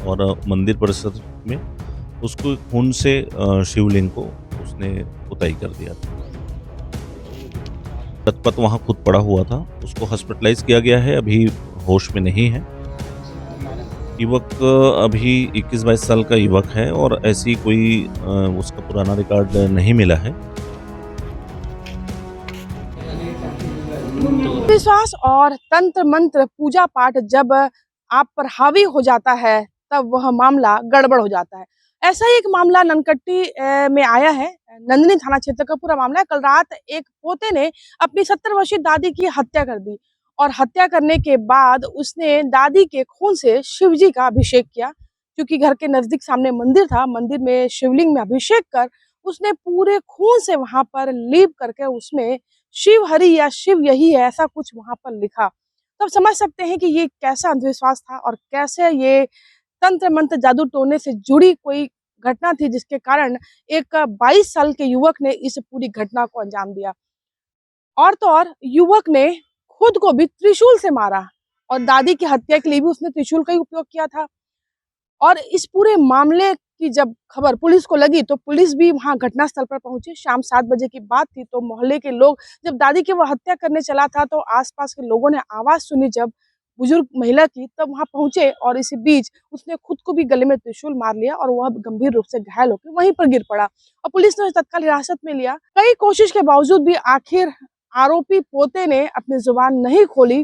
और मंदिर परिसर में उसको खून से शिवलिंग को उसने पुताई कर दिया था। लथपथ वहाँ खुद पड़ा हुआ था, उसको हॉस्पिटलाइज़ किया गया है, अभी होश में नहीं है। युवक अभी 21-22 साल का युवक है और ऐसी कोई उसका पुराना रिकॉर्ड नहीं मिला है। विश्वास और तंत्र मंत्र पूजा पाठ जब आप पर हावी हो जाता है, तब वह मामला गड़बड़ हो जाता है। ऐसा ही एक मामला ननकट्टी में आया है। नंदिनी थाना क्षेत्र का पूरा मामला है। कल रात एक पोते ने अपनी 70 वर्षीय दादी की हत्या कर दी और हत्या करने के बाद उसने दादी के खून से शिव जी का अभिषेक किया। क्योंकि घर के नजदीक सामने मंदिर था, मंदिर में शिवलिंग में अभिषेक कर उसने पूरे खून से वहां पर लीप करके उसमें शिव हरि या शिव यही है ऐसा कुछ वहां पर लिखा। तो आप समझ सकते हैं कि ये कैसा अंधविश्वास था और कैसे ये तंत्र मंत्र जादू टोने से जुड़ी कोई घटना थी, जिसके कारण एक 22 साल के युवक ने इस पूरी घटना को अंजाम दिया। और तो और युवक ने खुद को भी त्रिशूल से मारा और दादी की हत्या के लिए भी उसने त्रिशूल का ही उपयोग किया था। और इस पूरे मामले की जब खबर पुलिस को लगी तो पुलिस भी वहां घटनास्थल पर पहुंची। शाम 7 बजे की बात थी, तो मोहल्ले के लोग जब दादी की वो हत्या करने चला था तो आसपास के लोगों ने आवाज सुनी जब बुजुर्ग महिला की, तब वहां पहुंचे और इसी बीच उसने खुद को भी गले में त्रिशूल मार लिया और वह गंभीर रूप से घायल होकर वहीं पर गिर पड़ा और पुलिस ने उसे तत्काल हिरासत में लिया। कई कोशिश के बावजूद भी आखिर आरोपी पोते ने अपनी जुबान नहीं खोली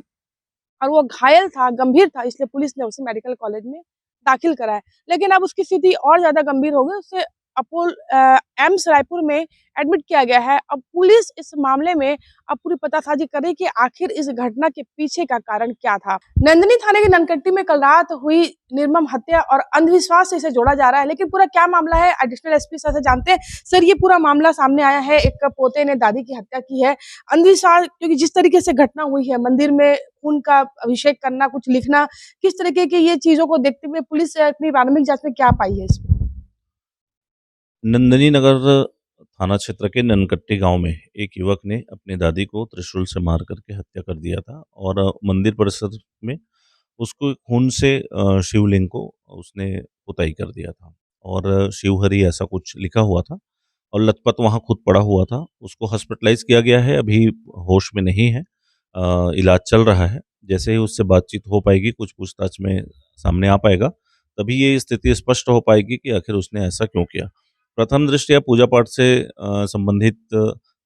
और वो घायल था, गंभीर था, इसलिए पुलिस ने उसे मेडिकल कॉलेज में दाखिल कराया। लेकिन अब उसकी स्थिति और ज़्यादा गंभीर हो गई, उसे एम्स रायपुर में एडमिट किया गया है। अब पुलिस इस मामले में अब पूरी पतासाजी कर रही है कि आखिर इस घटना के पीछे का कारण क्या था। नंदिनी थाने के ननकट्टी में कल रात हुई निर्मम हत्या और अंधविश्वास से इसे जोड़ा जा रहा है, लेकिन पूरा क्या मामला है एडिशनल एसपी सर से जानते हैं। सर, ये पूरा मामला सामने आया है, एक पोते ने दादी की हत्या की है। अंधविश्वास, क्योंकि जिस तरीके से घटना हुई है, मंदिर में खून का अभिषेक करना, कुछ लिखना, किस तरीके की ये चीजों को देखते हुए पुलिस अपनी प्रारंभिक जांच में क्या पाई है इसमें? नंदिनी नगर थाना क्षेत्र के ननकट्टी गांव में एक युवक ने अपनी दादी को त्रिशूल से मार करके हत्या कर दिया था और मंदिर परिसर में उसको खून से शिवलिंग को उसने पुताई कर दिया था और शिवहरि ऐसा कुछ लिखा हुआ था और लथपथ वहाँ खुद पड़ा हुआ था। उसको हॉस्पिटलाइज किया गया है, अभी होश में नहीं है। इलाज चल रहा है। जैसे ही उससे बातचीत हो पाएगी, कुछ पूछताछ में सामने आ पाएगा, तभी ये स्थिति स्पष्ट हो पाएगी कि आखिर उसने ऐसा क्यों किया। प्रथम दृष्टया पूजा पाठ से संबंधित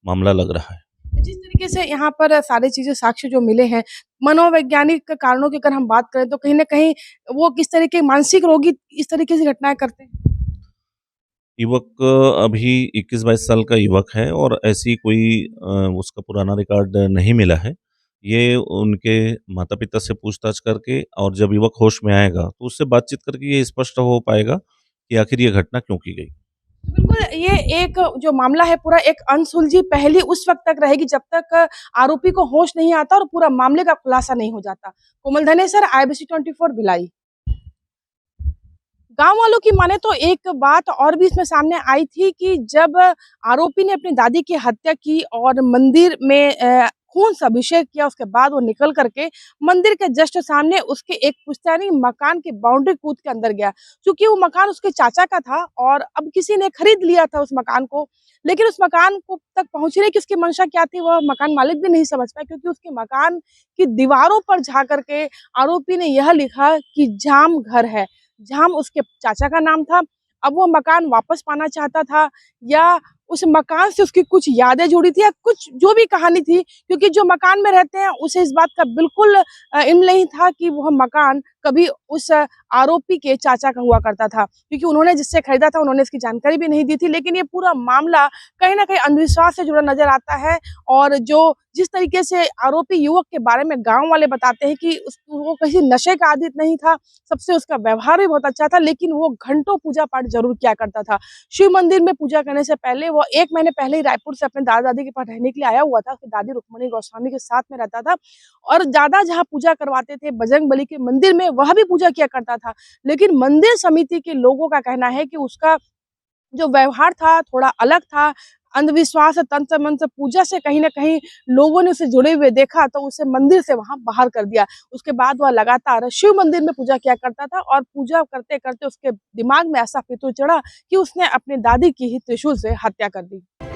मामला लग रहा है। जिस तरीके से यहाँ पर सारी चीजें साक्ष्य जो मिले हैं, मनोवैज्ञानिक कारणों की अगर हम बात करें तो कहीं न कहीं वो किस तरह के मानसिक रोगी इस तरीके से घटनाएँ करते हैं? युवक अभी 21-22 साल का युवक है और ऐसी कोई उसका पुराना रिकॉर्ड नहीं मिला है। ये उनके माता-पिता से पूछताछ करके और जब युवक होश में आएगा, तो उससे बातचीत करके ये स्पष्ट हो पाएगा कि आखिर ये घटना क्यों की गई। बिल्कुल, ये एक जो मामला है पूरा एक अनसुलझी पहेली उस वक़्त तक रहेगी जब तक आरोपी को होश नहीं आता और पूरा मामले का खुलासा नहीं हो जाता। कोमल धनेसर, IBC 24 भिलाई। गाँव वालों की माने तो एक बात और भी इसमें सामने आई थी कि जब आरोपी ने अपनी दादी की हत्या की और मंदिर में खून से अभिषेक किया, उसके बाद वो निकल करके मंदिर के जस्ट सामने उसके एक पुश्तैनी मकान की बाउंड्री कूद के अंदर गया। चूँकि वो मकान उसके चाचा का था और अब किसी ने खरीद लिया था उस मकान को, लेकिन उस मकान को तक पहुँचने की उसकी मंशा क्या थी, वह मकान मालिक भी नहीं समझ पाया, क्योंकि उसके मकान की दीवारों पर जा कर के आरोपी ने यह लिखा कि जाम घर है। जहाँ उसके चाचा का नाम था। अब वो मकान वापस पाना चाहता था या उस मकान से उसकी कुछ यादें जुड़ी थी या कुछ जो भी कहानी थी, क्योंकि जो मकान में रहते हैं उसे इस बात का बिल्कुल इल्म नहीं था कि वह मकान कभी उस आरोपी के चाचा का हुआ करता था, क्योंकि उन्होंने जिससे खरीदा था उन्होंने इसकी जानकारी भी नहीं दी थी। लेकिन ये पूरा मामला कहीं न कहीं अंधविश्वास से जुड़ा नज़र आता है और जो जिस तरीके से आरोपी युवक के बारे में गाँव वाले बताते हैं कि वो किसी नशे का आदी नहीं था, सबसे उसका व्यवहार भी बहुत अच्छा था, लेकिन वो घंटों पूजा-पाठ ज़रूर किया करता था। शिव मंदिर में पूजा करने से पहले वो 1 महीने पहले ही रायपुर से अपने दादा-दादी के पास रहने के लिए आया हुआ था। उसकी दादी रुक्मणी गोस्वामी के साथ में रहता था और ज़्यादा जहाँ पूजा करवाते थे बजरंगबली के मंदिर में, वह भी पूजा किया करता था। लेकिन मंदिर समिति के लोगों का कहना है कि उसका जो व्यवहार था थोड़ा अलग था, अंधविश्वास, तंत्र मंत्र पूजा से कहीं न कहीं लोगों ने उसे जुड़े हुए देखा तो उसे मंदिर से वहाँ बाहर कर दिया। उसके बाद वह लगातार शिव मंदिर में पूजा किया करता था और पूजा करते-करते उसके दिमाग में ऐसा फितूर चढ़ा कि उसने अपनी दादी की ही त्रिशूल से हत्या कर दी।